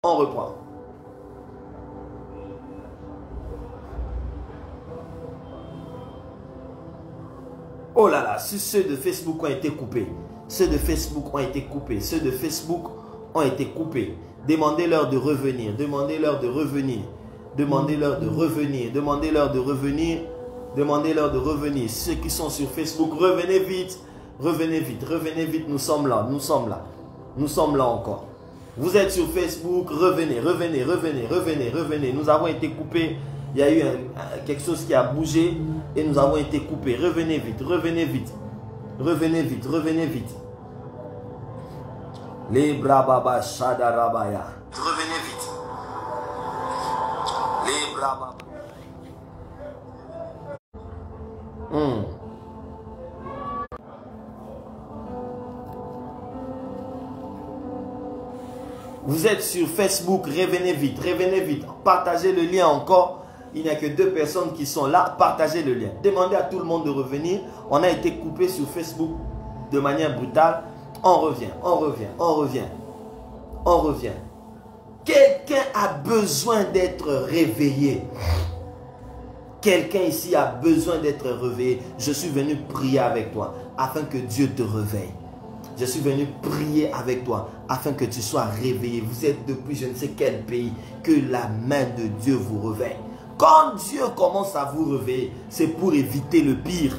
On reprend. Oh là là, si ceux de Facebook ont été coupés, ceux de Facebook ont été coupés, ceux de Facebook ont été coupés. Demandez-leur de revenir, demandez-leur de revenir, demandez-leur de revenir, demandez-leur de revenir, demandez-leur de revenir. Ceux qui sont sur Facebook, revenez vite, revenez vite, revenez vite, nous sommes là, nous sommes là, nous sommes là encore. Vous êtes sur Facebook, revenez, revenez, revenez, revenez, revenez. Nous avons été coupés, il y a eu quelque chose qui a bougé et nous avons été coupés. Revenez vite, revenez vite, revenez vite, revenez vite. Les brababa shadarabaya. Revenez vite. Les brababa. Vous êtes sur Facebook, revenez vite, partagez le lien encore. Il n'y a que 2 personnes qui sont là, partagez le lien. Demandez à tout le monde de revenir. On a été coupé sur Facebook de manière brutale. On revient, on revient, on revient, on revient. Quelqu'un a besoin d'être réveillé. Quelqu'un ici a besoin d'être réveillé. Je suis venu prier avec toi afin que Dieu te réveille. Je suis venu prier avec toi afin que tu sois réveillé. Vous êtes depuis je ne sais quel pays, que la main de Dieu vous réveille. Quand Dieu commence à vous réveiller, c'est pour éviter le pire.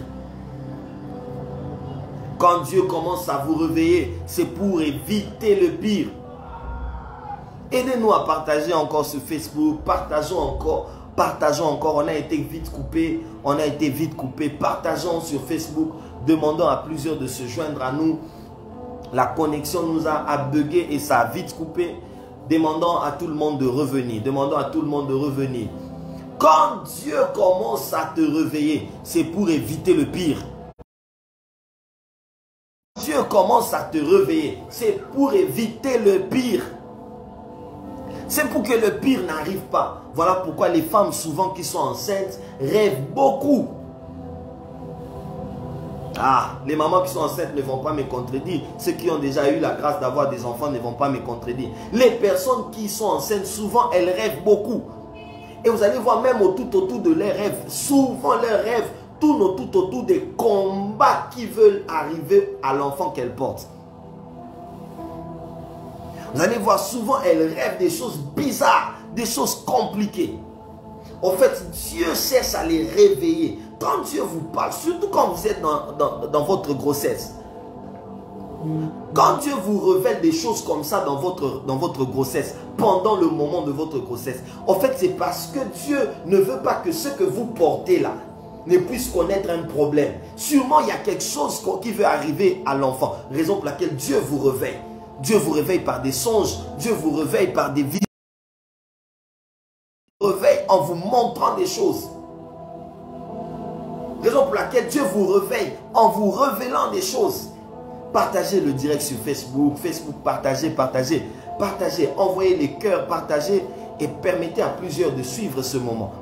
Quand Dieu commence à vous réveiller, c'est pour éviter le pire. Aidez-nous à partager encore sur Facebook, partageons encore. On a été vite coupé, partageons sur Facebook, demandons à plusieurs de se joindre à nous. La connexion nous a bugué et ça a vite coupé. Demandons à tout le monde de revenir, Quand Dieu commence à te réveiller, c'est pour éviter le pire. Dieu commence à te réveiller, c'est pour éviter le pire. C'est pour que le pire n'arrive pas. Voilà pourquoi les femmes souvent qui sont enceintes rêvent beaucoup. Ah, les mamans qui sont enceintes ne vont pas me contredire. Ceux qui ont déjà eu la grâce d'avoir des enfants ne vont pas me contredire. Les personnes qui sont enceintes, souvent elles rêvent beaucoup. Et vous allez voir même tout autour de leurs rêves, souvent leurs rêves tournent tout autour des combats qui veulent arriver à l'enfant qu'elles portent. Vous allez voir souvent elles rêvent des choses bizarres, des choses compliquées. En fait, Dieu cherche à les réveiller. Quand Dieu vous parle, surtout quand vous êtes dans votre grossesse, quand Dieu vous révèle des choses comme ça dans votre grossesse, pendant le moment de votre grossesse, en fait c'est parce que Dieu ne veut pas que ce que vous portez là ne puisse connaître un problème. Sûrement il y a quelque chose qui veut arriver à l'enfant, raison pour laquelle Dieu vous réveille. Dieu vous réveille par des songes, Dieu vous réveille par des visions, Dieu vous réveille en vous montrant des choses. Raison pour laquelle Dieu vous réveille en vous révélant des choses. Partagez le direct sur Facebook, partagez, envoyez les cœurs, partagez et permettez à plusieurs de suivre ce moment.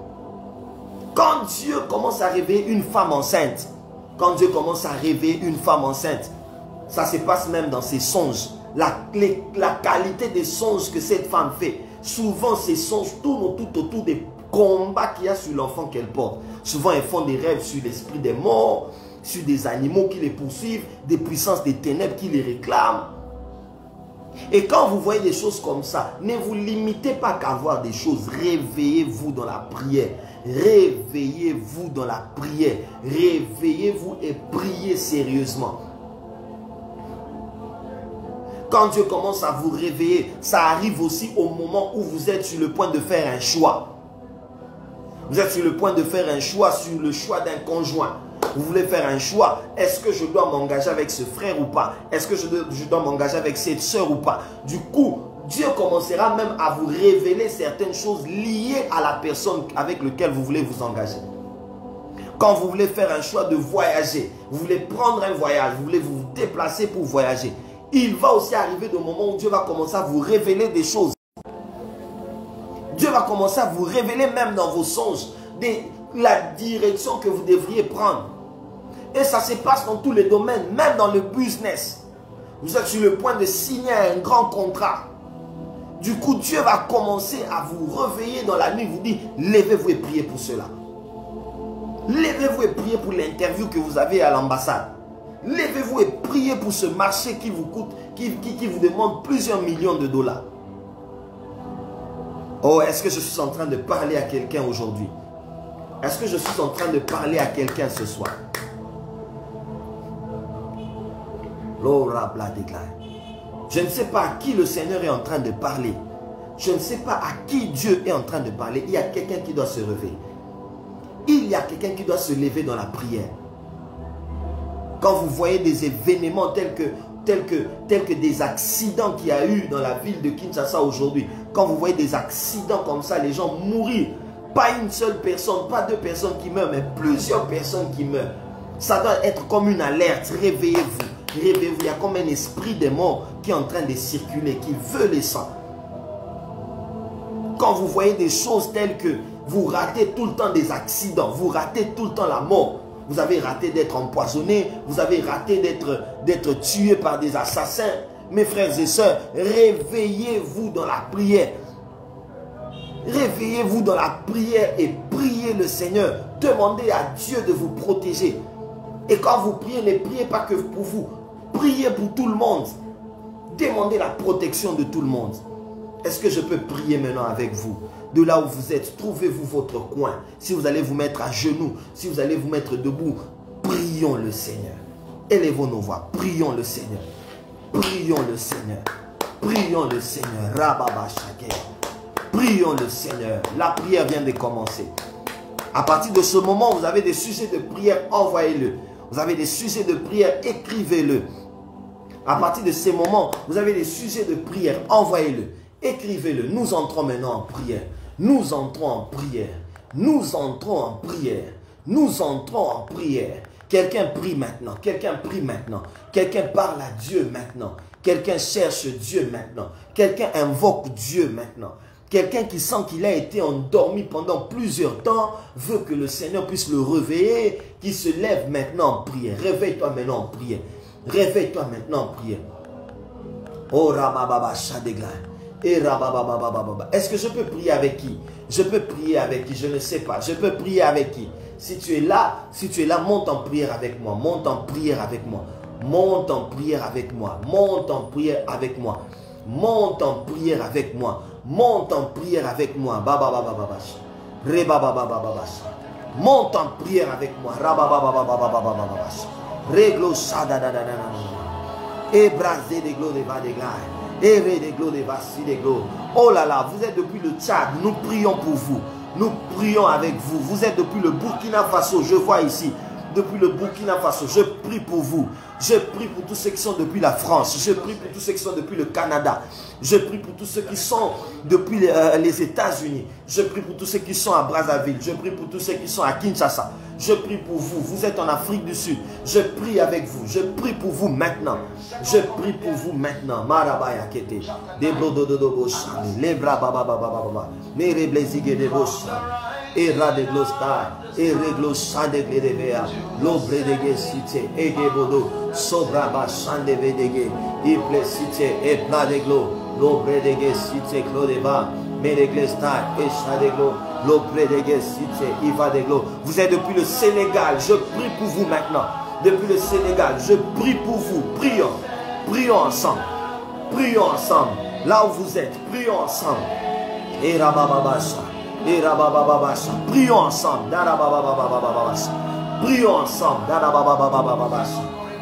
Quand Dieu commence à réveiller une femme enceinte, ça se passe même dans ses songes. La qualité des songes que cette femme fait, souvent ces songes tournent tout autour des combats qu'il y a sur l'enfant qu'elle porte. Souvent elles font des rêves sur l'esprit des morts, sur des animaux qui les poursuivent, des puissances des ténèbres qui les réclament. Et quand vous voyez des choses comme ça, ne vous limitez pas qu'à voir des choses. Réveillez-vous dans la prière. Réveillez-vous dans la prière. Réveillez-vous et priez sérieusement. Quand Dieu commence à vous réveiller, ça arrive aussi au moment où vous êtes sur le point de faire un choix. Vous êtes sur le point de faire un choix, sur le choix d'un conjoint. Vous voulez faire un choix. Est-ce que je dois m'engager avec ce frère ou pas? Est-ce que je dois m'engager avec cette soeur ou pas? Du coup, Dieu commencera même à vous révéler certaines choses liées à la personne avec laquelle vous voulez vous engager. Quand vous voulez faire un choix de voyager, vous voulez prendre un voyage, vous voulez vous déplacer pour voyager, il va aussi arriver des moments où Dieu va commencer à vous révéler des choses. Dieu va commencer à vous révéler même dans vos songes la direction que vous devriez prendre. Et ça se passe dans tous les domaines, même dans le business. Vous êtes sur le point de signer un grand contrat. Du coup, Dieu va commencer à vous réveiller dans la nuit, vous dit, levez-vous et priez pour cela. Levez-vous et priez pour l'interview que vous avez à l'ambassade. Levez-vous et priez pour ce marché qui vous coûte, qui vous demande plusieurs millions de dollars. Oh, est-ce que je suis en train de parler à quelqu'un aujourd'hui? Est-ce que je suis en train de parler à quelqu'un ce soir? Je ne sais pas à qui le Seigneur est en train de parler. Je ne sais pas à qui Dieu est en train de parler. Il y a quelqu'un qui doit se réveiller. Il y a quelqu'un qui doit se lever dans la prière. Quand vous voyez des événements tels que des accidents qu'il y a eu dans la ville de Kinshasa aujourd'hui, quand vous voyez des accidents comme ça, les gens mourir, pas une seule personne, pas deux personnes qui meurent, mais plusieurs personnes qui meurent. Ça doit être comme une alerte. Réveillez-vous, réveillez-vous. Il y a comme un esprit de mort qui est en train de circuler, qui veut les sangs. Quand vous voyez des choses telles que vous ratez tout le temps des accidents, vous ratez tout le temps la mort, vous avez raté d'être empoisonné, vous avez raté d'être tué par des assassins. Mes frères et sœurs, réveillez-vous dans la prière. Réveillez-vous dans la prière et priez le Seigneur. Demandez à Dieu de vous protéger. Et quand vous priez, ne priez pas que pour vous. Priez pour tout le monde. Demandez la protection de tout le monde. Est-ce que je peux prier maintenant avec vous? De là où vous êtes, trouvez-vous votre coin. Si vous allez vous mettre à genoux, si vous allez vous mettre debout, prions le Seigneur. Élevons nos voix, prions le Seigneur. Prions le Seigneur. Prions le Seigneur. Rababa Shaker. Prions le Seigneur. La prière vient de commencer. À partir de ce moment, vous avez des sujets de prière, envoyez-le. Vous avez des sujets de prière, écrivez-le. À partir de ces moments, vous avez des sujets de prière, envoyez-le. Écrivez-le. Nous entrons maintenant en prière. Nous entrons en prière. Nous entrons en prière. Nous entrons en prière. Quelqu'un prie maintenant. Quelqu'un prie maintenant. Quelqu'un parle à Dieu maintenant. Quelqu'un cherche Dieu maintenant. Quelqu'un invoque Dieu maintenant. Quelqu'un qui sent qu'il a été endormi pendant plusieurs temps veut que le Seigneur puisse le réveiller, qui se lève maintenant en prière. Réveille-toi maintenant en prière. Réveille-toi maintenant en prière. Oh Rabababa Shadegla. Est-ce que je peux prier avec qui? Je peux prier avec qui? Je ne sais pas. Je peux prier avec qui? Si tu es là, monte en prière avec moi. Monte en prière avec moi. Monte en prière avec moi. Monte en prière avec moi. Monte en prière avec moi. Monte en prière avec moi. Monte en prière avec moi. Réglo ébrasé des glos des va des glaires. Oh là là, vous êtes depuis le Tchad, nous prions pour vous. Nous prions avec vous. Vous êtes depuis le Burkina Faso, je vois ici. Depuis le Burkina Faso, je prie pour vous. Je prie pour tous ceux qui sont depuis la France. Je prie pour tous ceux qui sont depuis le Canada. Je prie pour tous ceux qui sont depuis les États-Unis. Je prie pour tous ceux qui sont à Brazzaville. Je prie pour tous ceux qui sont à Kinshasa. Je prie pour vous. Vous êtes en Afrique du Sud. Je prie avec vous. Je prie pour vous maintenant. Je prie pour vous maintenant. Marabaya kete. Deblododobo shani. Lebra baba baba baba. Mere blezige de bocha. Era de glostar. Ereglo shande gledevea. Lobre de gesite. Egebodo. Sobra ba shande vedege. Iplesite. Epla de glo. Lobre de gesite. Clodeva. Mereglestar. Eshadeglo. Vous êtes depuis le Sénégal, je prie pour vous maintenant. Depuis le Sénégal, je prie pour vous. Prions, prions ensemble. Prions ensemble. Là où vous êtes, prions ensemble. Et rabababasha, et rabababasha. Prions ensemble. Prions ensemble.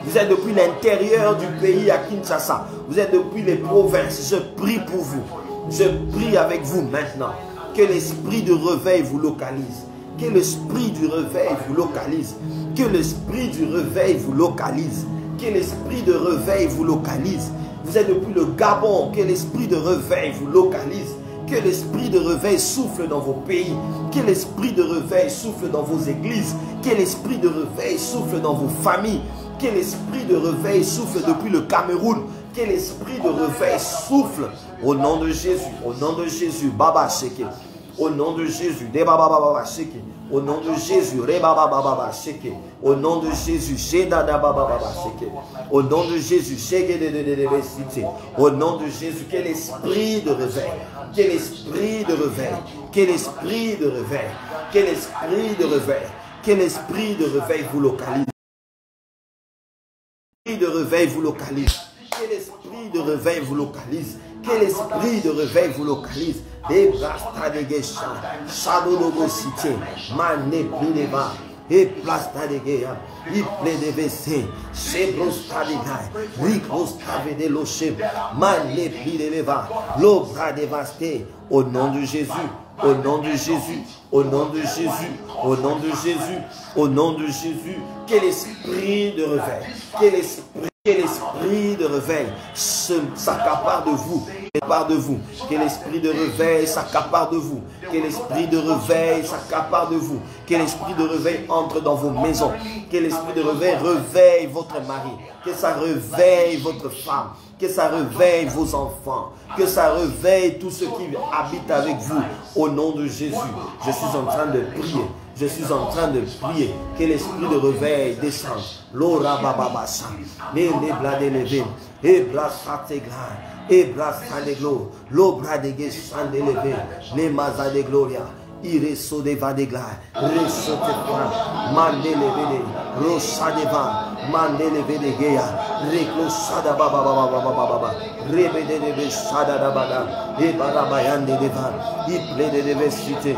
Vous êtes depuis l'intérieur du pays à Kinshasa. Vous êtes depuis les provinces. Je prie pour vous. Je prie avec vous maintenant. Que l'esprit de réveil vous localise. Que l'esprit du réveil vous localise. Que l'esprit du réveil vous localise. Que l'esprit de réveil vous localise. Vous êtes depuis le Gabon. Que l'esprit de réveil vous localise. Que l'esprit de réveil souffle dans vos pays. Que l'esprit de réveil souffle dans vos églises. Que l'esprit de réveil souffle dans vos familles. Que l'esprit de réveil souffle depuis le Cameroun. Que l'esprit de réveil souffle au nom de Jésus. Au nom de Jésus. Baba Sheke. Au nom de Jésus. Baba Sheke. Au nom de Jésus. Au nom de Jésus. Au nom de Jésus. Au nom de Jésus. Quel esprit de réveil. Quel esprit de réveil. Quel esprit de réveil. Quel esprit de réveil. Quel esprit de réveil vous localise. Quel esprit de réveil vous localise. Quel esprit de réveil vous localise. Quel esprit de réveil vous localise. Et blasta de guécha, shadow logo cité, mané plineva, et blasta de guéa, il plaît de WC, chez brosta de gaï, ricrosta de loché, mané plineva, l'obra dévasté, au nom de Jésus. Au nom de Jésus, au nom de Jésus, au nom de Jésus, au nom de Jésus, quel esprit de réveil, quel esprit de réveil s'accapare de vous, quel esprit de réveil s'accapare de vous, quel esprit de réveil s'accapare de vous, quel esprit de réveil entre dans vos maisons, quel esprit de réveil réveille votre mari, que ça réveille votre femme, que ça réveille vos enfants, que ça réveille tous ceux qui habitent avec vous. Au nom de Jésus, je suis en train de prier. Je suis en train de prier que l'esprit de réveil descende. L'ora bababasa, les blades élevés, et brassa tegla, et brassa de glo, l'obra de guéchan élevé, les mazas de gloria. Ireso de vadegla, reso te plan, mandele vede, rosa de van, mandele vede geya, reclosada baba baba baba baba, rebede de besada da bada, e barabayande de van, iple de vestite,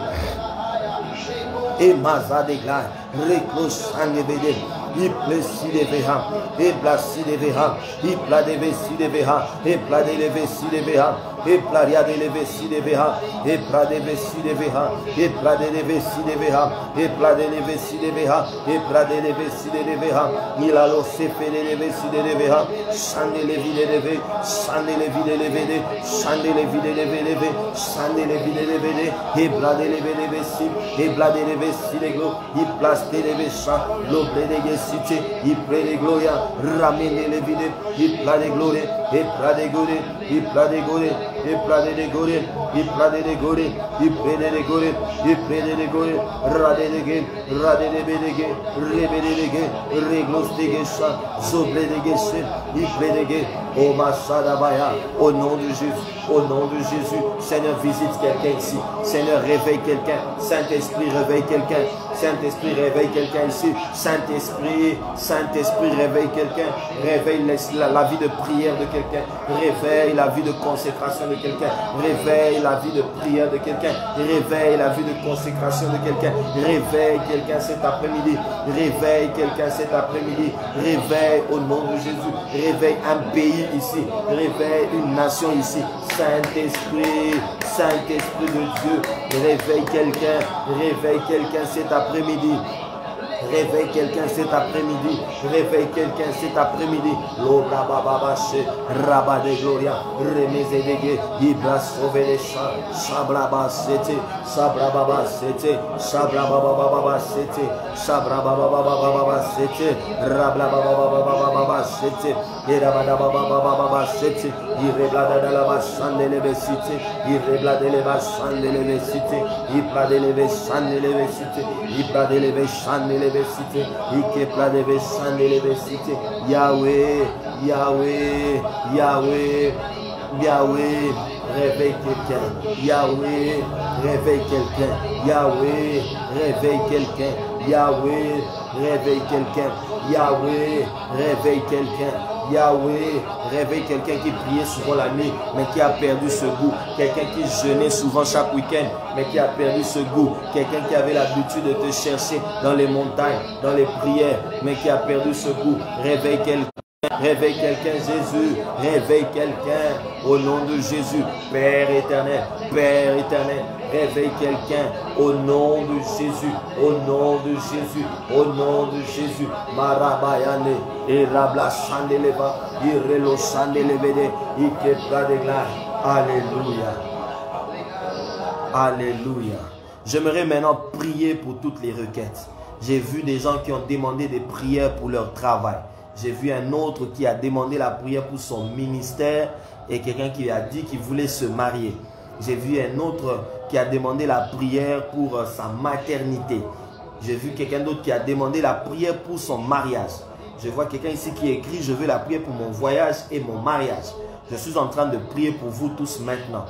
e maza de gla, reclosande vede. Iple si de veha, e blasi de veha, ipla de vesi de veha, e pla de levesi de veha, e plaria de levesi de veha, e pla de vesi de veha, e pla de levesi de veha, e pla de levesi de veha, e pla de levesi de veha, il a lo sefe de levesi de veha, sande le vide de ve, sande le vide de vede, sande le vide de vede, sande le vide de vede, e pla de levede vesi, e pla de levesi de glo, i plaste de vesa, lo ble de ges. Il plaît de gloria, ramène les vides, il plaît de gloria, il plaît de gloria, il plaît de gloria, il plaît de gloria, il plaît de gloria, il plaît de gloria, il plaît de gloria, rade de gué, rade de bédégué, rebede de gué, réglos de guécha, sobre de guéché, il plaît de gué, au Machada Baya, au nom de Jésus, au nom de Jésus, Seigneur visite quelqu'un ici, Seigneur réveille quelqu'un, Saint-Esprit réveille quelqu'un, Saint-Esprit réveille quelqu'un ici, Saint-Esprit réveille quelqu'un, réveille la vie de prière de quelqu'un, réveille la vie de consécration de quelqu'un, réveille la vie de prière de quelqu'un, réveille la vie de consécration de quelqu'un, réveille quelqu'un cet après-midi, réveille quelqu'un cet après-midi, réveille au nom de Jésus, réveille un pays ici, réveille une nation ici, Saint-Esprit, Saint-Esprit de Dieu, réveille quelqu'un cet après-midi. Réveille quelqu'un cet après-midi. Réveille quelqu'un cet après-midi. L'obra bababache, rabat de gloria, remeze de gué, ibra sauvé les chats, sabra basete, sabra babasete, sabra babababasete, sabra babababasete, rabla babababasete, irabada babababasete, irreblada de la basan de l'evesite, irreblada de la basan de l'evesite, ibra de l'evesan de l'evesite, ibra de l'evesan de l'evesite. Yahweh, Yahweh, Yahweh, Yahweh, réveille quelqu'un. Yahweh, réveille quelqu'un. Yahweh, réveille quelqu'un. Yahweh, réveille quelqu'un. Yahweh, réveille quelqu'un. Yahweh, réveille quelqu'un qui priait souvent la nuit, mais qui a perdu ce goût. Quelqu'un qui jeûnait souvent chaque week-end, mais qui a perdu ce goût. Quelqu'un qui avait l'habitude de te chercher dans les montagnes, dans les prières, mais qui a perdu ce goût. Réveille quelqu'un. Réveille quelqu'un, Jésus. Réveille quelqu'un au nom de Jésus. Père éternel, réveille quelqu'un au nom de Jésus. Au nom de Jésus. Au nom de Jésus. Marabayane et Rabla Chandeleva, Irelo Chandelevede, Ikepla de glace. Alléluia. Alléluia. J'aimerais maintenant prier pour toutes les requêtes. J'ai vu des gens qui ont demandé des prières pour leur travail. J'ai vu un autre qui a demandé la prière pour son ministère et quelqu'un qui a dit qu'il voulait se marier. J'ai vu un autre qui a demandé la prière pour sa maternité. J'ai vu quelqu'un d'autre qui a demandé la prière pour son mariage. Je vois quelqu'un ici qui écrit, je veux la prière pour mon voyage et mon mariage. Je suis en train de prier pour vous tous maintenant.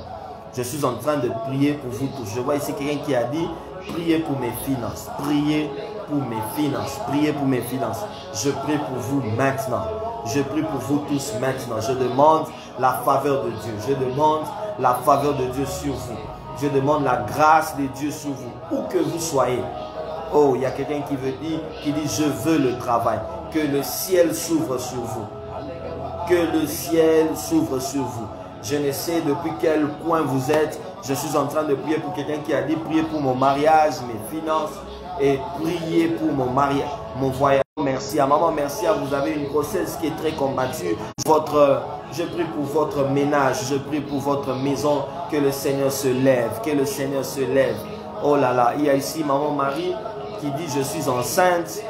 Je suis en train de prier pour vous tous. Je vois ici quelqu'un qui a dit, priez pour mes finances. Priez pour mes finances. Priez pour mes finances. Je prie pour vous maintenant. Je prie pour vous tous maintenant. Je demande la faveur de Dieu. Je demande la faveur de Dieu sur vous. Je demande la grâce de Dieu sur vous, où que vous soyez. Oh, il y a quelqu'un qui dit, je veux le travail. Que le ciel s'ouvre sur vous. Que le ciel s'ouvre sur vous. Je ne sais depuis quel coin vous êtes. Je suis en train de prier pour quelqu'un qui a dit, priez pour mon mariage, mes finances, et priez pour mon mariage, mon voyage. Merci à maman, merci à vous. Vous avez une grossesse qui est très combattue. Je prie pour votre ménage, je prie pour votre maison. Que le Seigneur se lève, que le Seigneur se lève. Oh là là, il y a ici maman Marie qui dit, je suis enceinte.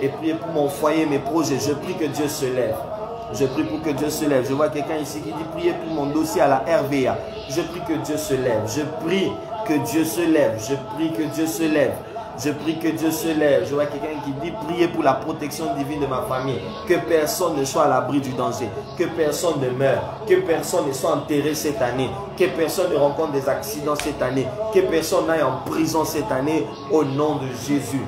Et priez pour mon foyer, mes projets. Je prie que Dieu se lève. Je prie pour que Dieu se lève. Je vois quelqu'un ici qui dit, priez pour mon dossier à la RVA. Je prie que Dieu se lève. Je prie que Dieu se lève. Je prie que Dieu se lève. Je prie que Dieu se lève. Je vois quelqu'un qui dit, priez pour la protection divine de ma famille. Que personne ne soit à l'abri du danger. Que personne ne meure. Que personne ne soit enterré cette année. Que personne ne rencontre des accidents cette année. Que personne n'aille en prison cette année. Au nom de Jésus.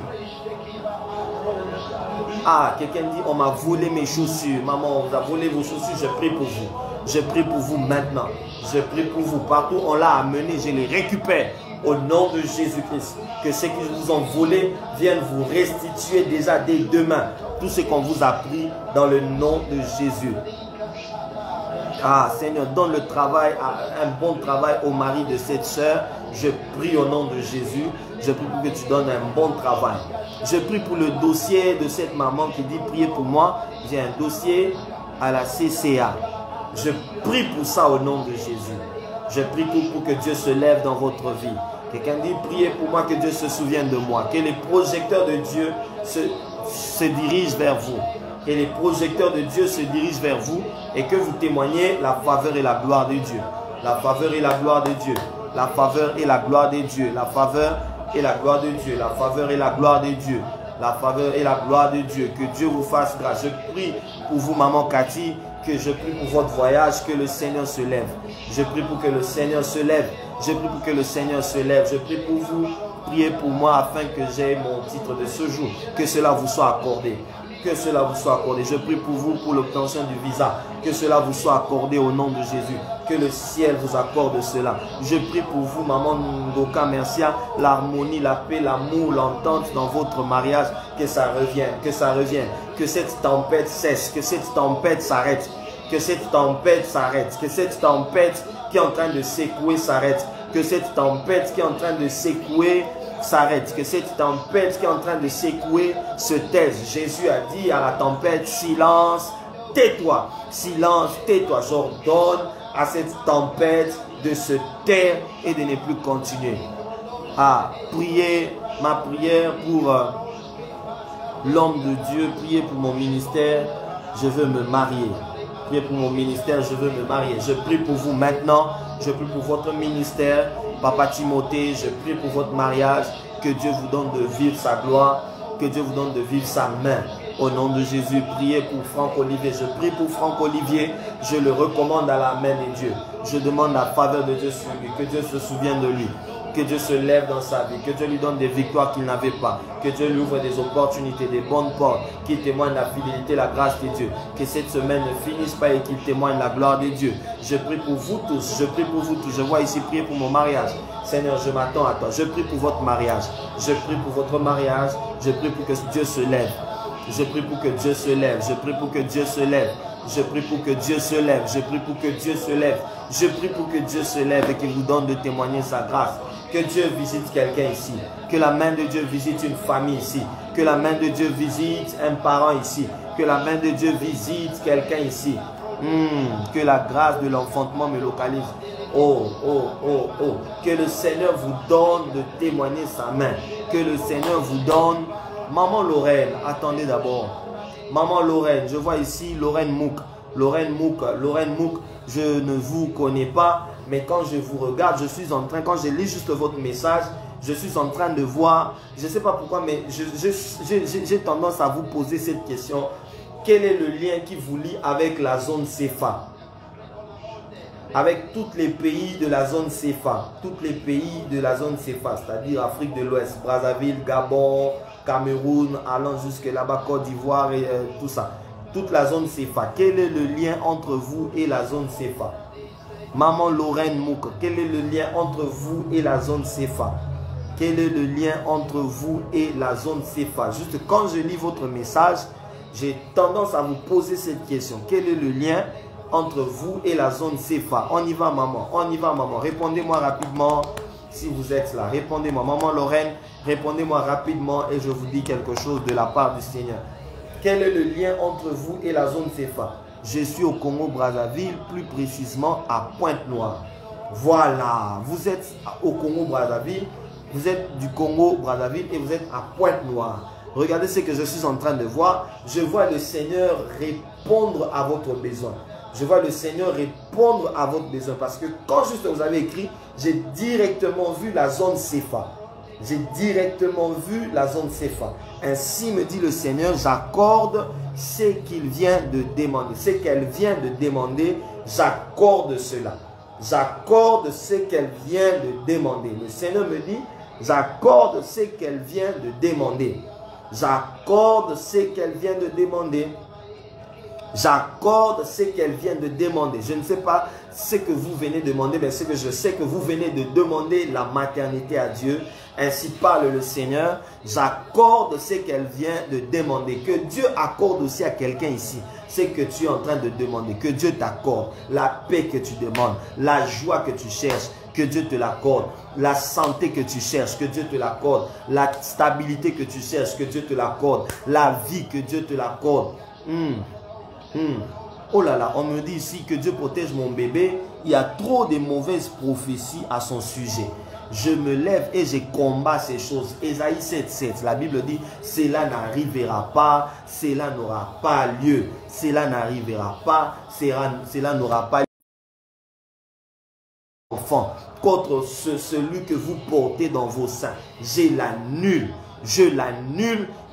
Ah, quelqu'un dit, on m'a volé mes chaussures. Maman, on vous a volé vos chaussures. Je prie pour vous. Je prie pour vous maintenant. Je prie pour vous. Partout on l'a amené, je les récupère. Au nom de Jésus-Christ. Que ceux qui vous ont volé viennent vous restituer déjà dès demain. Tout ce qu'on vous a pris dans le nom de Jésus. Ah, Seigneur, donne le travail, un bon travail au mari de cette sœur. Je prie au nom de Jésus. Je prie pour que tu donnes un bon travail. Je prie pour le dossier de cette maman qui dit, priez pour moi. J'ai un dossier à la CCA. Je prie pour ça au nom de Jésus. Je prie pour que Dieu se lève dans votre vie. Quelqu'un dit, priez pour moi, que Dieu se souvienne de moi. Que les projecteurs de Dieu se dirigent vers vous. Que les projecteurs de Dieu se dirigent vers vous et que vous témoignez la faveur et la gloire de Dieu. La faveur et la gloire de Dieu. La faveur et la gloire de Dieu. La faveur et la gloire de Dieu. La faveur et la gloire de Dieu. La faveur et la gloire de Dieu. Que Dieu vous fasse grâce. Je prie pour vous, maman Cathy, que je prie pour votre voyage, que le Seigneur se lève. Je prie pour que le Seigneur se lève. Je prie pour que le Seigneur se lève. Je prie pour vous. Priez pour moi afin que j'aie mon titre de séjour. Que cela vous soit accordé. Que cela vous soit accordé. Je prie pour vous pour l'obtention du visa. Que cela vous soit accordé au nom de Jésus. Que le ciel vous accorde cela. Je prie pour vous, maman Ngoka Mercia, l'harmonie, la paix, l'amour, l'entente dans votre mariage. Que ça revienne, que ça revienne. Que cette tempête cesse, que cette tempête s'arrête. Que cette tempête s'arrête. Que cette tempête qui est en train de secouer s'arrête. Que cette tempête qui est en train de secouer s'arrête. Que cette tempête qui est en train de secouer se taise. Jésus a dit à la tempête, silence, tais-toi. Silence, tais-toi. J'ordonne à cette tempête de se taire et de ne plus continuer. Ah, priez ma prière pour l'homme de Dieu. Priez pour mon ministère. Je veux me marier. Priez pour mon ministère. Je veux me marier. Je prie pour vous maintenant. Je prie pour votre ministère. Papa Timothée, je prie pour votre mariage. Que Dieu vous donne de vivre sa gloire. Que Dieu vous donne de vivre sa main. Au nom de Jésus, priez pour Franck Olivier. Je prie pour Franck Olivier. Je le recommande à la main de Dieu. Je demande la faveur de Dieu sur lui. Que Dieu se souvienne de lui. Que Dieu se lève dans sa vie. Que Dieu lui donne des victoires qu'il n'avait pas. Que Dieu lui ouvre des opportunités, des bonnes portes. Qu'il témoigne la fidélité, la grâce de Dieu. Que cette semaine ne finisse pas et qu'il témoigne la gloire de Dieu. Je prie pour vous tous. Je prie pour vous tous. Je vois ici prier pour mon mariage. Seigneur, je m'attends à toi. Je prie pour votre mariage. Je prie pour votre mariage. Je prie pour que Dieu se lève. Je prie pour que Dieu se lève. Je prie pour que Dieu se lève. Je prie pour que Dieu se lève. Je prie pour que Dieu se lève. Je prie pour que Dieu se lève et qu'il vous donne de témoigner sa grâce. Que Dieu visite quelqu'un ici. Que la main de Dieu visite une famille ici. Que la main de Dieu visite un parent ici. Que la main de Dieu visite quelqu'un ici. Que la grâce de l'enfantement me localise. Oh, oh, oh, oh. Que le Seigneur vous donne de témoigner sa main. Que le Seigneur vous donne. Maman Lorraine, attendez d'abord. Maman Lorraine, je vois ici Lorraine Mouk. Lorraine Mouk, je ne vous connais pas. Mais quand je vous regarde, je suis en train, quand je lis juste votre message, je suis en train de voir, je ne sais pas pourquoi, mais j'ai tendance à vous poser cette question. Quel est le lien qui vous lie avec la zone CFA? Avec tous les pays de la zone CFA, tous les pays de la zone CFA, c'est-à-dire Afrique de l'Ouest, Brazzaville, Gabon, Cameroun, allant jusque là-bas, Côte d'Ivoire et tout ça. Toute la zone CFA. Quel est le lien entre vous et la zone CFA? Maman Lorraine Mouk, quel est le lien entre vous et la zone CFA? Quel est le lien entre vous et la zone CFA? Juste quand je lis votre message, j'ai tendance à vous poser cette question. Quel est le lien entre vous et la zone CFA? On y va, maman. On y va, maman. Répondez-moi rapidement si vous êtes là. Répondez-moi. Maman Lorraine, répondez-moi rapidement et je vous dis quelque chose de la part du Seigneur. Quel est le lien entre vous et la zone CFA? Je suis au Congo-Brazzaville, plus précisément à Pointe-Noire. Voilà. Vous êtes au Congo-Brazzaville. Vous êtes du Congo-Brazzaville et vous êtes à Pointe-Noire. Regardez ce que je suis en train de voir. Je vois le Seigneur répondre à votre besoin. Je vois le Seigneur répondre à votre besoin. Parce que quand juste vous avez écrit, j'ai directement vu la zone CFA. J'ai directement vu la zone CFA. Ainsi me dit le Seigneur, j'accorde ce qu'il vient de demander. Ce qu'elle vient de demander, j'accorde cela. J'accorde ce qu'elle vient de demander. Le Seigneur me dit, j'accorde ce qu'elle vient de demander. J'accorde ce qu'elle vient de demander. J'accorde ce qu'elle vient de demander. Je ne sais pas ce que vous venez de demander, mais ce que je sais que vous venez de demander la maternité à Dieu. Ainsi parle le Seigneur. J'accorde ce qu'elle vient de demander. Que Dieu accorde aussi à quelqu'un ici ce que tu es en train de demander. Que Dieu t'accorde la paix que tu demandes, la joie que tu cherches. Que Dieu te l'accorde. La santé que tu cherches, que Dieu te l'accorde. La stabilité que tu cherches, que Dieu te l'accorde. La vie, que Dieu te l'accorde. Oh là là, on me dit ici que Dieu protège mon bébé. Il y a trop de mauvaises prophéties à son sujet. Je me lève et je combats ces choses. Ésaïe 7,7, la Bible dit, cela n'arrivera pas, cela n'aura pas lieu. Cela n'arrivera pas, cela n'aura pas lieu. Enfant, contre celui que vous portez dans vos seins, je l'annule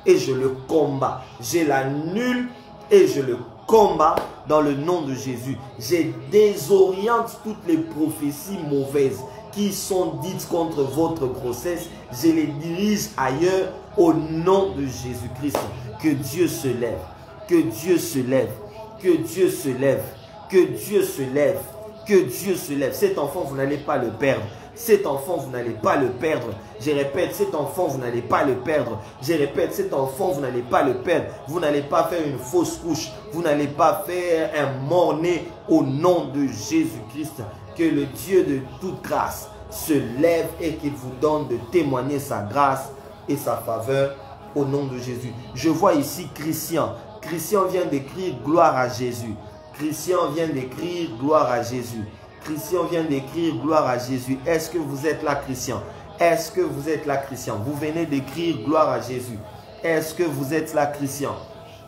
et je le combats. Je l'annule et je le combats dans le nom de Jésus. Je désoriente toutes les prophéties mauvaises qui sont dites contre votre grossesse. Je les dirige ailleurs au nom de Jésus-Christ. Que Dieu se lève, que Dieu se lève, que Dieu se lève, que Dieu se lève. Que Dieu se lève. Cet enfant, vous n'allez pas le perdre. Cet enfant, vous n'allez pas le perdre. Je répète, cet enfant, vous n'allez pas le perdre. Je répète, cet enfant, vous n'allez pas le perdre. Vous n'allez pas faire une fausse couche. Vous n'allez pas faire un mort-né au nom de Jésus-Christ. Que le Dieu de toute grâce se lève et qu'il vous donne de témoigner sa grâce et sa faveur au nom de Jésus. Je vois ici Christian. Christian vient d'écrire gloire à Jésus. Christian vient d'écrire gloire à Jésus. Christian vient d'écrire gloire à Jésus. Est-ce que vous êtes là, Christian? Est-ce que vous êtes là, Christian? Vous venez d'écrire gloire à Jésus. Est-ce que vous êtes là, Christian?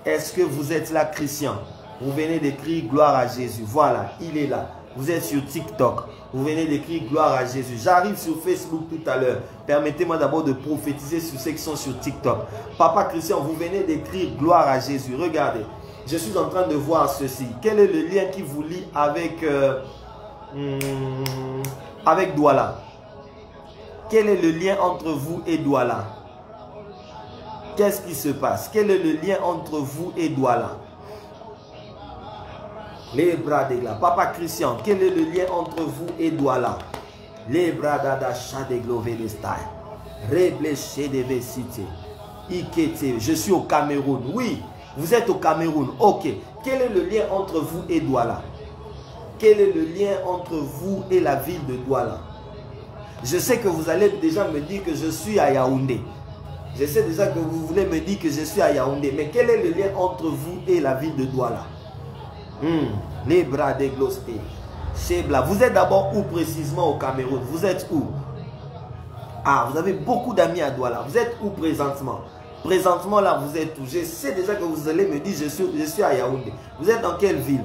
Est-ce que vous êtes là, Christian? Vous venez d'écrire gloire à Jésus. Voilà, il est là. Vous êtes sur TikTok. Vous venez d'écrire gloire à Jésus. J'arrive sur Facebook tout à l'heure. Permettez-moi d'abord de prophétiser sur ceux qui sont sur TikTok. Papa Christian, vous venez d'écrire gloire à Jésus. Regardez. Je suis en train de voir ceci. Quel est le lien qui vous lie avec Douala? Quel est le lien entre vous et Douala? Qu'est-ce qui se passe? Quel est le lien entre vous et Douala? Les bras de là. Papa Christian, quel est le lien entre vous et Douala? Les bras d'Adacha de Glovelestai. Rebléché de Vessité. Ikete. Je suis au Cameroun. Oui. Vous êtes au Cameroun, ok. Quel est le lien entre vous et Douala? Quel est le lien entre vous et la ville de Douala? Je sais que vous allez déjà me dire que je suis à Yaoundé. Je sais déjà que vous voulez me dire que je suis à Yaoundé. Mais quel est le lien entre vous et la ville de Douala? Les bras déglostés. Chebla. Vous êtes d'abord où précisément au Cameroun? Vous êtes où? Ah, vous avez beaucoup d'amis à Douala. Vous êtes où présentement? Présentement là, vous êtes où? Je sais déjà que vous allez me dire je suis à Yaoundé. Vous êtes dans quelle ville?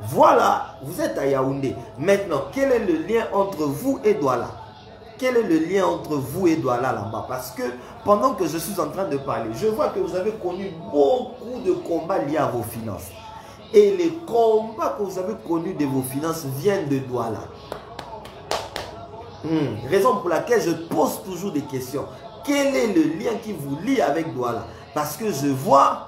Voilà, vous êtes à Yaoundé. Maintenant, quel est le lien entre vous et Douala? Quel est le lien entre vous et Douala là-bas? Parce que pendant que je suis en train de parler, je vois que vous avez connu beaucoup de combats liés à vos finances. Et les combats que vous avez connus de vos finances viennent de Douala. Raison pour laquelle je pose toujours des questions. Quel est le lien qui vous lie avec Douala? Parce que je vois,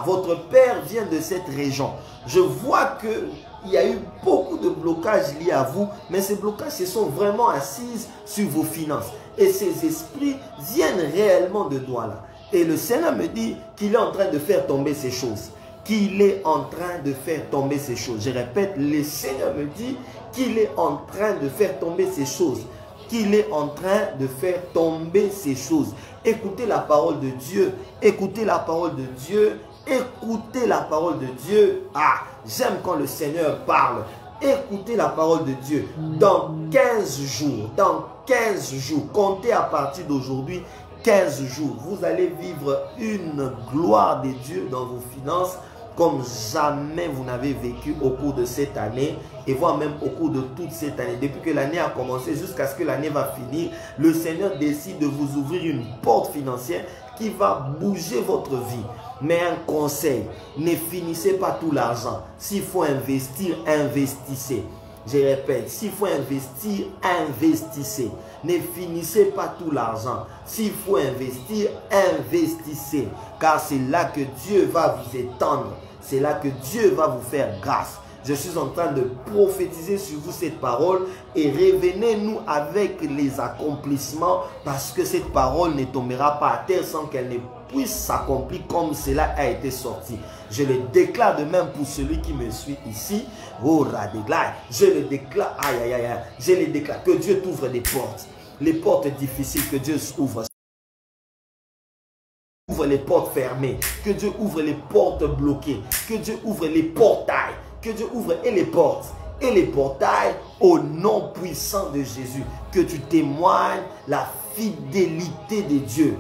votre père vient de cette région. Je vois qu'il y a eu beaucoup de blocages liés à vous, mais ces blocages se sont vraiment assis sur vos finances. Et ces esprits viennent réellement de Douala. Et le Seigneur me dit qu'il est en train de faire tomber ces choses. Qu'il est en train de faire tomber ces choses. Je répète, le Seigneur me dit qu'il est en train de faire tomber ces choses. Qu'il est en train de faire tomber ces choses. Écoutez la parole de Dieu. Écoutez la parole de Dieu. Écoutez la parole de Dieu. J'aime quand le Seigneur parle. Écoutez la parole de Dieu. Dans 15 jours, comptez à partir d'aujourd'hui, 15 jours, vous allez vivre une gloire de Dieu dans vos finances comme jamais vous n'avez vécu au cours de cette année et voire même au cours de toute cette année. Depuis que l'année a commencé jusqu'à ce que l'année va finir, le Seigneur décide de vous ouvrir une porte financière qui va bouger votre vie. Mais un conseil, ne finissez pas tout l'argent. S'il faut investir, investissez. Je répète, s'il faut investir, investissez. Ne finissez pas tout l'argent. S'il faut investir, investissez. Car c'est là que Dieu va vous étendre. C'est là que Dieu va vous faire grâce. Je suis en train de prophétiser sur vous cette parole et revenez-nous avec les accomplissements parce que cette parole ne tombera pas à terre sans qu'elle ne puisse s'accomplir comme cela a été sorti. Je le déclare de même pour celui qui me suit ici. Je le déclare, je le déclare que Dieu t'ouvre des portes. Les portes difficiles que Dieu ouvre. Ouvre les portes fermées. Que Dieu ouvre les portes bloquées. Que Dieu ouvre les portails. Que Dieu ouvre et les portes et les portails au nom puissant de Jésus. Que tu témoignes la fidélité de Dieu.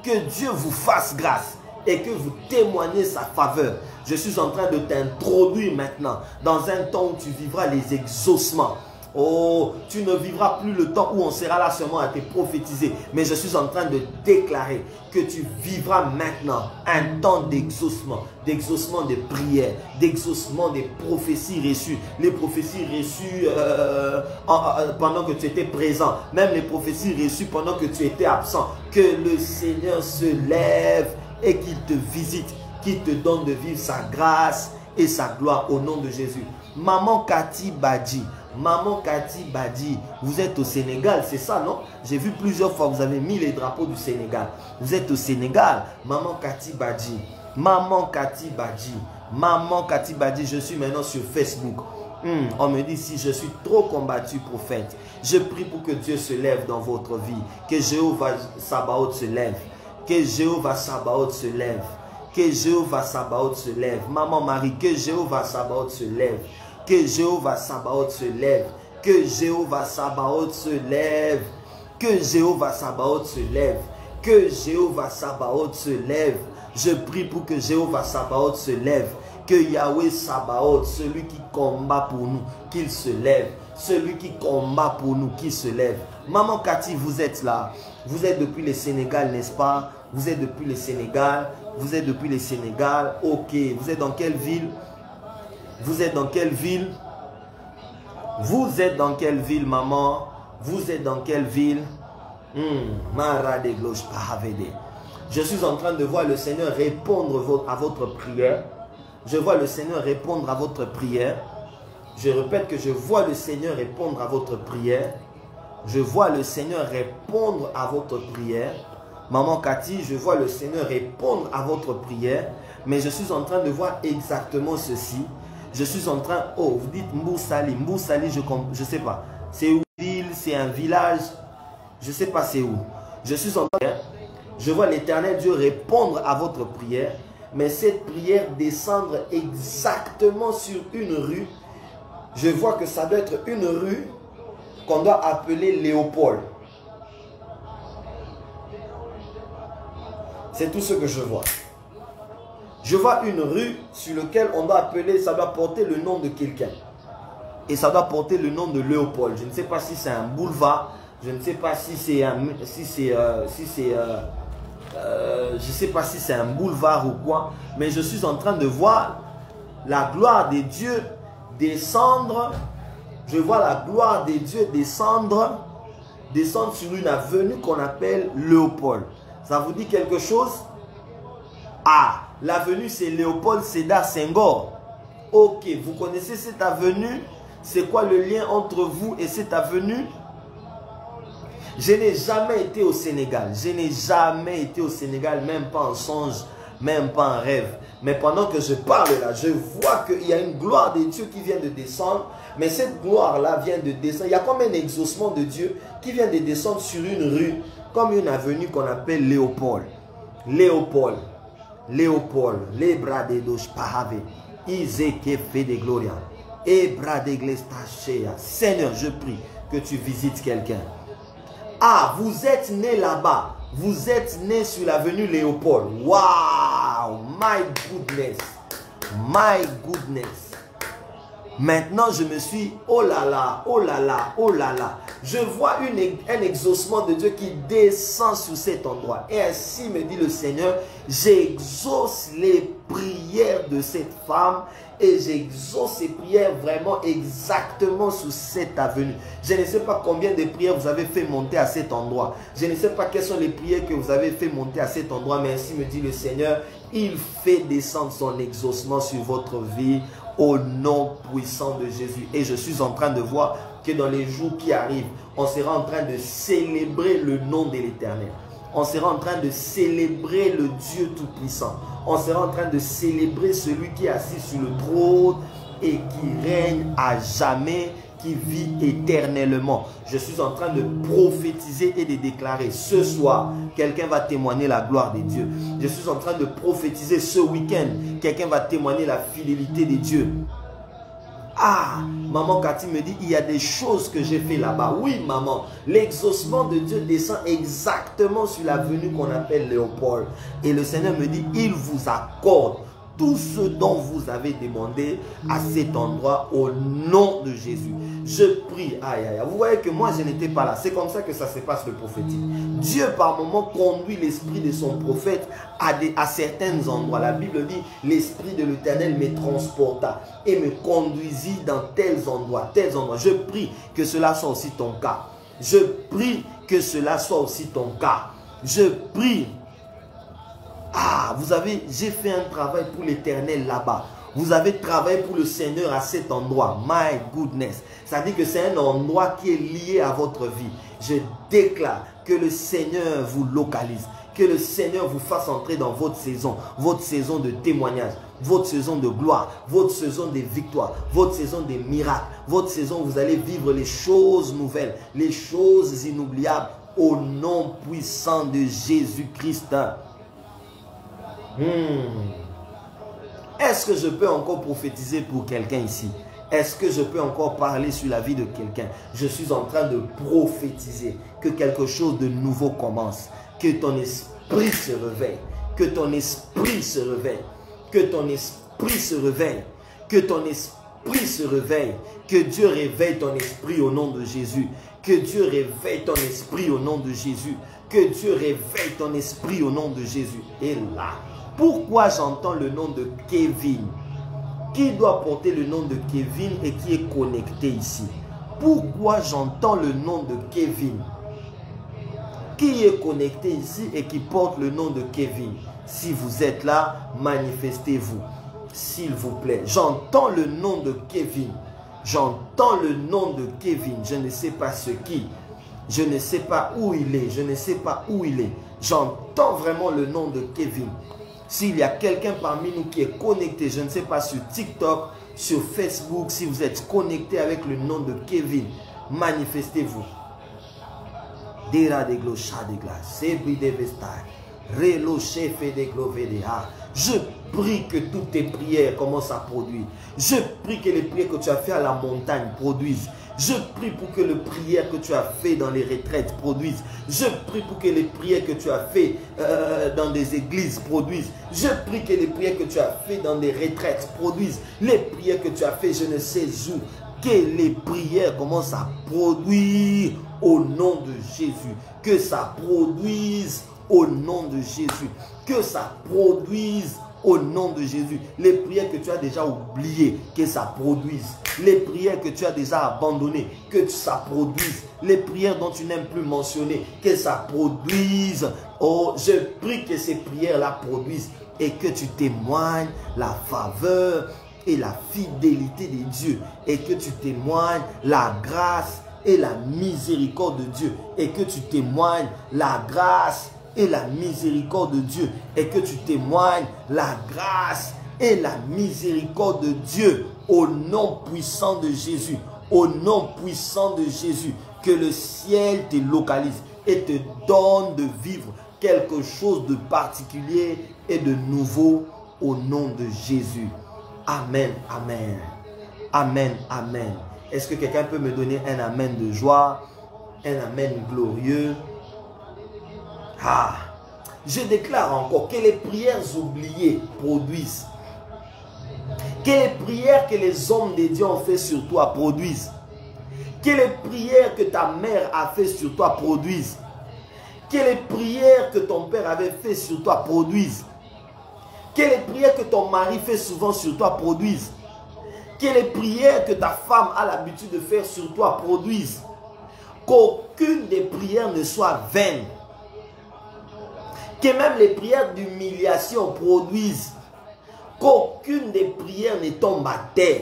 Que Dieu vous fasse grâce et que vous témoignez sa faveur. Je suis en train de t'introduire maintenant dans un temps où tu vivras les exaucements. Oh, tu ne vivras plus le temps où on sera là seulement à te prophétiser. Mais je suis en train de déclarer que tu vivras maintenant un temps d'exaucement de prière, d'exaucement des prophéties reçues. Les prophéties reçues pendant que tu étais présent. Même les prophéties reçues pendant que tu étais absent. Que le Seigneur se lève et qu'il te visite, qu'il te donne de vivre sa grâce et sa gloire au nom de Jésus. Maman Cathy Badji. Maman Cathy Badji, vous êtes au Sénégal, c'est ça, non? J'ai vu plusieurs fois, vous avez mis les drapeaux du Sénégal. Vous êtes au Sénégal. Maman Cathy Badji. Maman Cathy Badji. Maman Cathy Badji, je suis maintenant sur Facebook. On me dit si je suis trop combattu, prophète. Je prie pour que Dieu se lève dans votre vie. Que Jéhovah Sabaoth se lève. Que Jéhovah Sabaoth se lève. Que Jéhovah Sabaoth se lève. Maman Marie, que Jéhovah Sabaoth se lève. Que Jéhovah Sabaoth se lève. Que Jéhovah Sabaoth se lève. Que Jéhovah Sabaoth se lève. Que Jéhovah Sabaoth se lève. Je prie pour que Jéhovah Sabaoth se lève. Que Yahweh Sabaoth, celui qui combat pour nous, qu'il se lève. Celui qui combat pour nous, qu'il se lève. Maman Cathy, vous êtes là. Vous êtes depuis le Sénégal, n'est-ce pas? Vous êtes depuis le Sénégal. Vous êtes depuis le Sénégal. Ok. Vous êtes dans quelle ville? Vous êtes dans quelle ville? Vous êtes dans quelle ville, maman? Vous êtes dans quelle ville? Je suis en train de voir le Seigneur répondre à votre prière. Je vois le Seigneur répondre à votre prière. Je répète que je vois le Seigneur répondre à votre prière. Je vois le Seigneur répondre à votre prière. Maman Cathy, je vois le Seigneur répondre à votre prière. Mais je suis en train de voir exactement ceci. Je suis en train... Oh, vous dites Mboussali. Mboussali, je ne sais pas. C'est où? C'est un village. Je ne sais pas c'est où. Je suis en train... Je vois l'Éternel Dieu répondre à votre prière. Mais cette prière descendre exactement sur une rue. Je vois que ça doit être une rue qu'on doit appeler Léopold. C'est tout ce que je vois. Je vois une rue sur laquelle on doit appeler, ça doit porter le nom de quelqu'un. Et ça doit porter le nom de Léopold. Je ne sais pas si c'est un boulevard. Je ne sais pas si c'est je sais pas si c'est un boulevard ou quoi. Mais je suis en train de voir la gloire des dieux descendre. Je vois la gloire des dieux descendre sur une avenue qu'on appelle Léopold. Ça vous dit quelque chose? Ah, l'avenue c'est Léopold Sédar Senghor. Ok, vous connaissez cette avenue? C'est quoi le lien entre vous et cette avenue? Je n'ai jamais été au Sénégal. Je n'ai jamais été au Sénégal, même pas en songe, même pas en rêve. Mais pendant que je parle là, je vois qu'il y a une gloire de Dieu qui vient de descendre. Mais cette gloire-là vient de descendre. Il y a comme un exaucement de Dieu qui vient de descendre sur une rue, comme une avenue qu'on appelle Léopold. Léopold. Léopold. Les bras de Dosh Pahave. Iseke fait de gloria. Et bras d'église tachea. Seigneur, je prie que tu visites quelqu'un. Ah, vous êtes né là-bas. Vous êtes né sur l'avenue Léopold. Wow! My goodness. My goodness. Maintenant, je me suis... Oh là là, oh là là, oh là là. Je vois un exaucement de Dieu qui descend sur cet endroit. Et ainsi me dit le Seigneur, j'exauce les prières de cette femme. Et j'exauce ces prières vraiment exactement sur cette avenue. Je ne sais pas combien de prières vous avez fait monter à cet endroit. Je ne sais pas quelles sont les prières que vous avez fait monter à cet endroit. Mais ainsi me dit le Seigneur, il fait descendre son exaucement sur votre vie au nom puissant de Jésus. Et je suis en train de voir que dans les jours qui arrivent, on sera en train de célébrer le nom de l'Éternel. On sera en train de célébrer le Dieu Tout-Puissant. On sera en train de célébrer celui qui est assis sur le trône et qui règne à jamais, qui vit éternellement. Je suis en train de prophétiser et de déclarer ce soir, quelqu'un va témoigner la gloire de Dieu. Je suis en train de prophétiser ce week-end, quelqu'un va témoigner la fidélité de Dieu. Ah, maman Cathy me dit, il y a des choses que j'ai fait là-bas. Oui, maman, l'exaucement de Dieu descend exactement sur l'avenue qu'on appelle Léopold. Et le Seigneur me dit, il vous accorde tout ce dont vous avez demandé à cet endroit au nom de Jésus. Je prie, aïe, aïe, vous voyez que moi je n'étais pas là. C'est comme ça que ça se passe le prophétique. Dieu par moment conduit l'esprit de son prophète à certains endroits. La Bible dit, l'esprit de l'Éternel me transporta et me conduisit dans tels endroits, tels endroits. Je prie que cela soit aussi ton cas. Je prie que cela soit aussi ton cas. Je prie. Ah, vous avez, j'ai fait un travail pour l'Éternel là-bas. Vous avez travaillé pour le Seigneur à cet endroit. My goodness. Ça dit que c'est un endroit qui est lié à votre vie. Je déclare que le Seigneur vous localise. Que le Seigneur vous fasse entrer dans votre saison de témoignage, votre saison de gloire, votre saison de victoire, votre saison de miracles, votre saison où vous allez vivre les choses nouvelles, les choses inoubliables au nom puissant de Jésus-Christ. Est-ce que je peux encore prophétiser pour quelqu'un ici? Est-ce que je peux encore parler sur la vie de quelqu'un? Je suis en train de prophétiser que quelque chose de nouveau commence. Que ton esprit se réveille. Que ton esprit se réveille. Que ton esprit se réveille. Que ton esprit se réveille. Que Dieu réveille ton esprit au nom de Jésus. Que Dieu réveille ton esprit au nom de Jésus. Que Dieu réveille ton esprit au nom de Jésus. Et là, pourquoi j'entends le nom de Kevin? Qui doit porter le nom de Kevin et qui est connecté ici? Pourquoi j'entends le nom de Kevin? Qui est connecté ici et qui porte le nom de Kevin? Si vous êtes là, manifestez-vous, s'il vous plaît. J'entends le nom de Kevin. J'entends le nom de Kevin. Je ne sais pas ce qui. Je ne sais pas où il est. Je ne sais pas où il est. J'entends vraiment le nom de Kevin. S'il y a quelqu'un parmi nous qui est connecté, je ne sais pas, sur TikTok, sur Facebook, si vous êtes connecté avec le nom de Kevin, manifestez-vous. Je prie que toutes tes prières commencent à produire. Je prie que les prières que tu as fait à la montagne produisent. Je prie pour que les prières que tu as fait dans les retraites produisent. Je prie pour que les prières que tu as fait dans des églises produisent. Je prie que les prières que tu as fait dans des retraites produisent. Les prières que tu as fait, je ne sais où. Que les prières commencent à produire au nom de Jésus. Que ça produise au nom de Jésus. Que ça produise au nom de Jésus. Les prières que tu as déjà oubliées, que ça produise. Les prières que tu as déjà abandonnées, que ça produise. Les prières dont tu n'aimes plus mentionner, que ça produise. Oh, je prie que ces prières-là produisent et que tu témoignes la faveur et la fidélité de Dieu, et que tu témoignes la grâce et la miséricorde de Dieu, et que tu témoignes la grâce et la miséricorde de Dieu, et que tu témoignes la grâce et la miséricorde de Dieu, au nom puissant de Jésus, au nom puissant de Jésus, que le ciel te localise et te donne de vivre quelque chose de particulier et de nouveau au nom de Jésus. Amen, amen, amen, amen. Est-ce que quelqu'un peut me donner un amen de joie, un amen glorieux? Ah, je déclare encore que les prières oubliées produisent. Que les prières que les hommes de Dieu ont fait sur toi produisent. Que les prières que ta mère a fait sur toi produisent. Que les prières que ton père avait fait sur toi produisent. Que les prières que ton mari fait souvent sur toi produisent. Que les prières que ta femme a l'habitude de faire sur toi produisent. Qu'aucune des prières ne soit vaine. Que même les prières d'humiliation produisent. Qu'aucune des prières ne tombe à terre.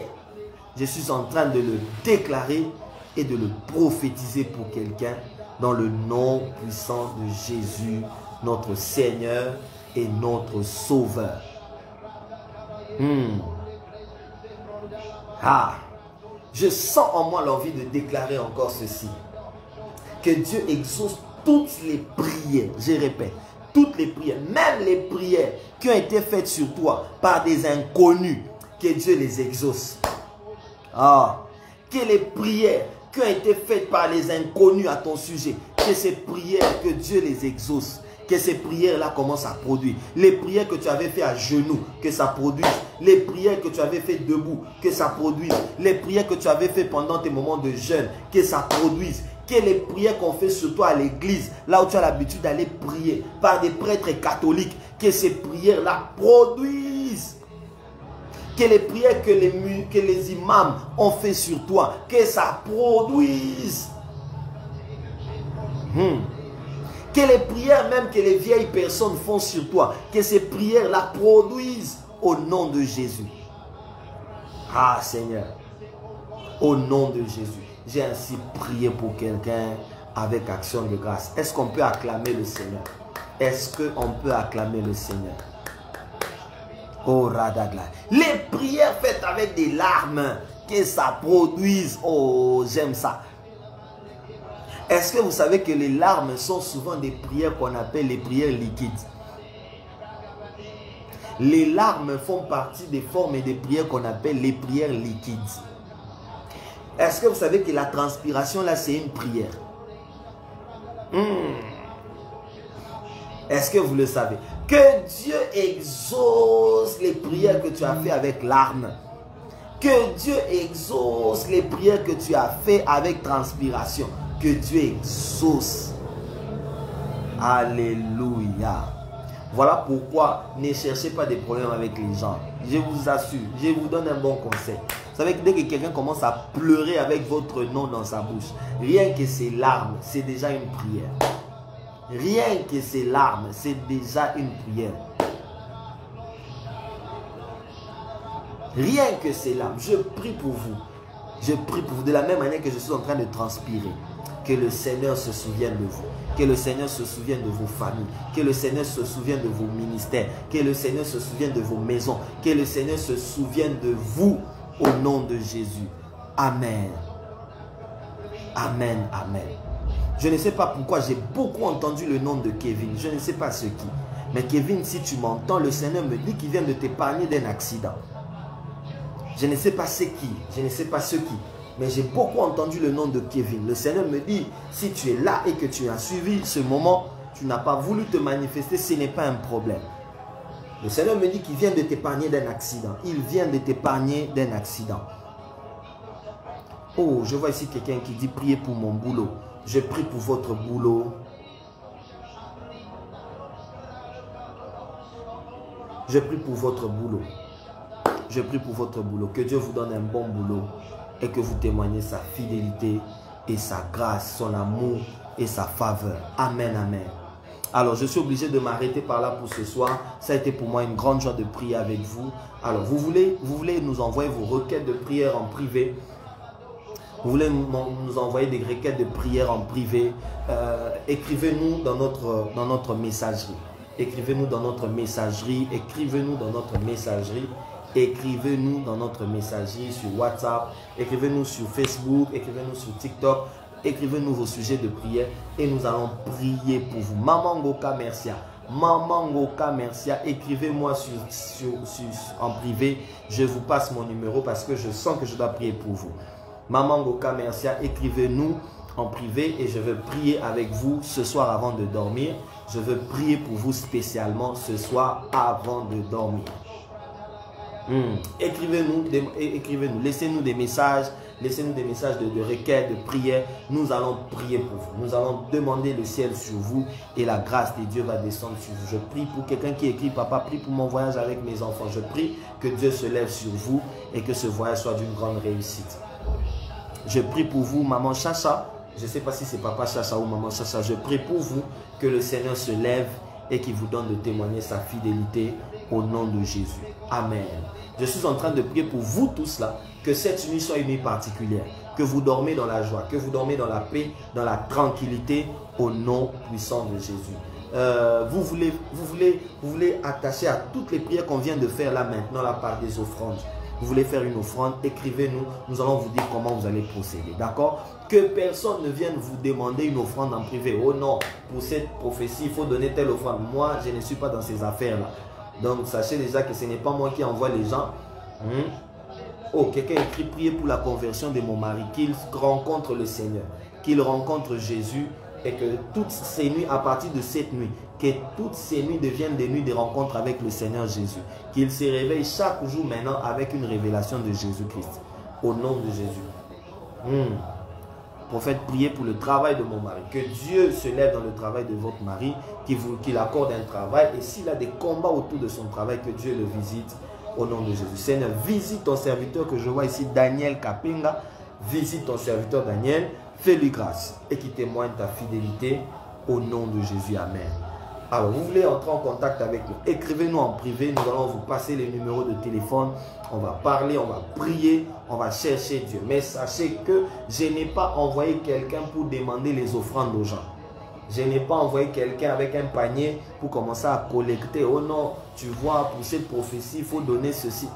Je suis en train de le déclarer et de le prophétiser pour quelqu'un dans le nom puissant de Jésus, notre Seigneur et notre Sauveur. Ah, je sens en moi l'envie de déclarer encore ceci. Que Dieu exauce toutes les prières, je répète, toutes les prières, même les prières qui ont été faites sur toi par des inconnus, que Dieu les exauce. Ah, que les prières qui ont été faites par les inconnus à ton sujet, que ces prières, que Dieu les exauce. Que ces prières-là commencent à produire. Les prières que tu avais fait à genoux, que ça produise. Les prières que tu avais fait debout, que ça produise. Les prières que tu avais fait pendant tes moments de jeûne, que ça produise. Que les prières qu'on fait sur toi à l'église, là où tu as l'habitude d'aller prier, par des prêtres catholiques, que ces prières-là produisent. Que les prières que les imams ont fait sur toi, que ça produise. Que les prières même que les vieilles personnes font sur toi, que ces prières-là produisent au nom de Jésus. Ah Seigneur, au nom de Jésus, j'ai ainsi prié pour quelqu'un avec action de grâce. Est-ce qu'on peut acclamer le Seigneur? Est-ce qu'on peut acclamer le Seigneur? Oh Radagla. Les prières faites avec des larmes, que ça produise. Oh, j'aime ça. Est-ce que vous savez que les larmes sont souvent des prières qu'on appelle les prières liquides? Les larmes font partie des formes et des prières qu'on appelle les prières liquides. Est-ce que vous savez que la transpiration là c'est une prière? Est-ce que vous le savez? Que Dieu exauce les prières que tu as fait avec larmes. Que Dieu exauce les prières que tu as fait avec transpiration. Que Dieu exauce. Alléluia. Voilà pourquoi ne cherchez pas des problèmes avec les gens. Je vous assure, je vous donne un bon conseil. Vous savez que dès que quelqu'un commence à pleurer avec votre nom dans sa bouche, rien que ces larmes, c'est déjà une prière. Rien que ces larmes, c'est déjà une prière. Rien que ces larmes, je prie pour vous. Je prie pour vous de la même manière que je suis en train de transpirer. Que le Seigneur se souvienne de vous. Que le Seigneur se souvienne de vos familles. Que le Seigneur se souvienne de vos ministères. Que le Seigneur se souvienne de vos maisons. Que le Seigneur se souvienne de vous au nom de Jésus. Amen. Amen, amen. Je ne sais pas pourquoi j'ai beaucoup entendu le nom de Kevin. Je ne sais pas ce qui. Mais Kevin, si tu m'entends, le Seigneur me dit qu'il vient de t'épargner d'un accident. Je ne sais pas ce qui. Je ne sais pas ce qui. Mais j'ai beaucoup entendu le nom de Kevin. Le Seigneur me dit, si tu es là et que tu as suivi ce moment, tu n'as pas voulu te manifester, ce n'est pas un problème. Le Seigneur me dit qu'il vient de t'épargner d'un accident. Il vient de t'épargner d'un accident. Oh, je vois ici quelqu'un qui dit, priez pour mon boulot. Je prie pour votre boulot. Je prie pour votre boulot. Je prie pour votre boulot. Que Dieu vous donne un bon boulot et que vous témoignez sa fidélité et sa grâce, son amour et sa faveur. Amen, amen. Alors, je suis obligé de m'arrêter par là pour ce soir. Ça a été pour moi une grande joie de prier avec vous. Alors, vous voulez nous envoyer vos requêtes de prière en privé. Vous voulez nous envoyer des requêtes de prière en privé. Écrivez-nous dans notre messagerie. Écrivez-nous dans notre messagerie. Écrivez-nous dans notre messagerie. Écrivez-nous dans notre messagerie sur WhatsApp. Écrivez-nous sur Facebook. Écrivez-nous sur TikTok. Écrivez-nous vos sujets de prière et nous allons prier pour vous. Maman Ngoka Mercia. Maman Ngoka Mercia. Écrivez-moi en privé. Je vous passe mon numéro parce que je sens que je dois prier pour vous. Maman Ngoka Mercia, écrivez-nous en privé et je veux prier avec vous ce soir avant de dormir. Je veux prier pour vous spécialement ce soir avant de dormir. Écrivez-nous, laissez-nous des messages, de requêtes, de prières. Nous allons prier pour vous. Nous allons demander le ciel sur vous et la grâce de Dieu va descendre sur vous. Je prie pour quelqu'un qui écrit, papa, prie pour mon voyage avec mes enfants. Je prie que Dieu se lève sur vous et que ce voyage soit d'une grande réussite. Je prie pour vous, maman Chacha. Je ne sais pas si c'est papa Chacha ou maman Chacha. Je prie pour vous que le Seigneur se lève et qu'il vous donne de témoigner sa fidélité au nom de Jésus. Amen. Je suis en train de prier pour vous tous là, que cette nuit soit une nuit particulière, que vous dormez dans la joie, que vous dormez dans la paix, dans la tranquillité, au nom puissant de Jésus. Vous voulez attacher à toutes les prières qu'on vient de faire là maintenant, la part des offrandes. Vous voulez faire une offrande, écrivez-nous, nous allons vous dire comment vous allez procéder, d'accord? Que personne ne vienne vous demander une offrande en privé. Oh non, pour cette prophétie, il faut donner telle offrande. Moi, je ne suis pas dans ces affaires-là. Donc, sachez déjà que ce n'est pas moi qui envoie les gens. Oh, quelqu'un écrit, priez pour la conversion de mon mari, qu'il rencontre le Seigneur, qu'il rencontre Jésus et que toutes ces nuits, à partir de cette nuit, que toutes ces nuits deviennent des nuits de rencontre avec le Seigneur Jésus. Qu'il se réveille chaque jour maintenant avec une révélation de Jésus-Christ. Au nom de Jésus. Prophète, priez pour le travail de mon mari. Que Dieu se lève dans le travail de votre mari, qu'il accorde un travail. Et s'il a des combats autour de son travail, que Dieu le visite au nom de Jésus. Seigneur, visite ton serviteur que je vois ici, Daniel Kapenga. Visite ton serviteur Daniel. Fais-lui grâce et qu'il témoigne ta fidélité au nom de Jésus. Amen. Alors, vous voulez entrer en contact avec nous, écrivez-nous en privé, nous allons vous passer les numéros de téléphone, on va parler, on va prier, on va chercher Dieu. Mais sachez que je n'ai pas envoyé quelqu'un pour demander les offrandes aux gens. Je n'ai pas envoyé quelqu'un avec un panier pour commencer à collecter. Oh non, tu vois, pour cette prophétie, il faut donner ceci.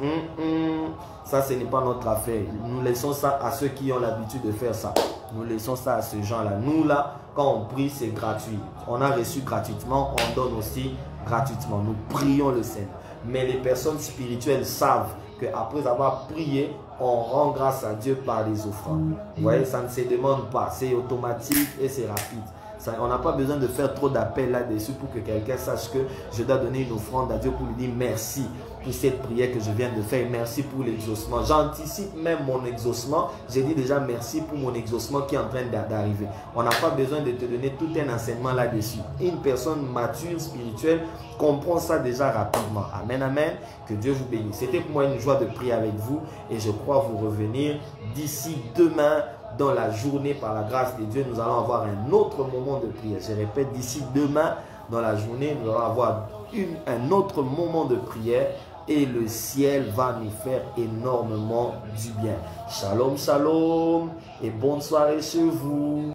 Ça, ce n'est pas notre affaire. Nous laissons ça à ceux qui ont l'habitude de faire ça. Nous laissons ça à ces gens-là. Nous, là, quand on prie, c'est gratuit. On a reçu gratuitement, on donne aussi gratuitement. Nous prions le Seigneur. Mais les personnes spirituelles savent qu'après avoir prié, on rend grâce à Dieu par les offrandes. Vous voyez, ça ne se demande pas. C'est automatique et c'est rapide. On n'a pas besoin de faire trop d'appels là-dessus pour que quelqu'un sache que je dois donner une offrande à Dieu pour lui dire merci pour cette prière que je viens de faire. Merci pour l'exaucement. J'anticipe même mon exaucement. J'ai dit déjà merci pour mon exaucement qui est en train d'arriver. On n'a pas besoin de te donner tout un enseignement là-dessus. Une personne mature, spirituelle, comprend ça déjà rapidement. Amen, amen. Que Dieu vous bénisse. C'était pour moi une joie de prier avec vous et je crois vous revenir d'ici demain. Dans la journée, par la grâce de Dieu, nous allons avoir un autre moment de prière. Je répète, d'ici demain, dans la journée, nous allons avoir un autre moment de prière et le ciel va nous faire énormément du bien. Shalom, shalom et bonne soirée chez vous.